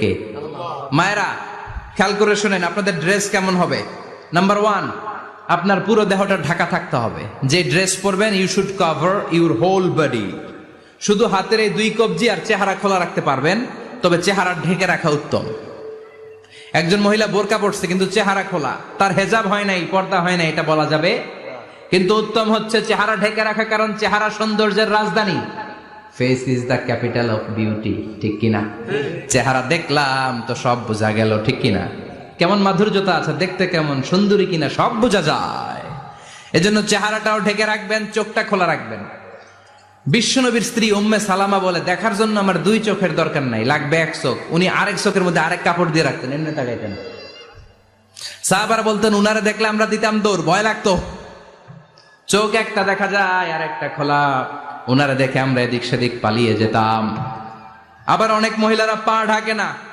কে? মায়েরা খেয়াল করে শুনেন, আপনাদের ড্রেস কেমন হবে? নাম্বার ওয়ান, আপনার পুরো দেহটা ঢাকা থাকতে হবে। যে ড্রেস পরবেন, you should cover your whole body. শুধু হাতের এই দুই কবজি আর চেহারা খোলা রাখতে পারবেন, তবে চেহারা ঢেকে রাখা উত্তম। একজন মহিলা বোরকা পড়ছে কিন্তু চেহারা খোলা, তার হেজাব হয় নাই, পর্দা হয় নাই, এটা বলা যাবে? কিন্তু উত্তম হচ্ছে চেহারা ঢেকে রাখা, কারণ চেহারা সৌন্দর্যের রাজধানী। Face is the capital of beauty, ঠিক কিনা? চেহারা দেখলাম তো সব বোঝা গেল, ঠিক কিনা? কেমন মাধুর্যতা আছে, দেখতে কেমন সুন্দরী কিনা সব বোঝা যায়। এজন্য চেহারাটাও ঢেকে রাখবেন, চোখটা খোলা রাখবেন। বিশ্বনবীর স্ত্রী উম্মে সালামা বলে, দেখার জন্য আমার দুই চোখের দরকার নাই, লাগবে এক চোখ। উনি আরেক চোখের মধ্যে আরেক কাপড় দিয়ে রাখতেন, এমনি তাকাইতেন। সাহাবারা বলতেন, উনারে দেখলে আমরা দিতাম দৌড়, ভয় লাগতো। চোখ একটা দেখা যায় আর একটা খোলা, ওনারা দেখে আমরা এদিক সেদিক পালিয়ে যেতাম। আবার অনেক মহিলারা পা ঢাকে না।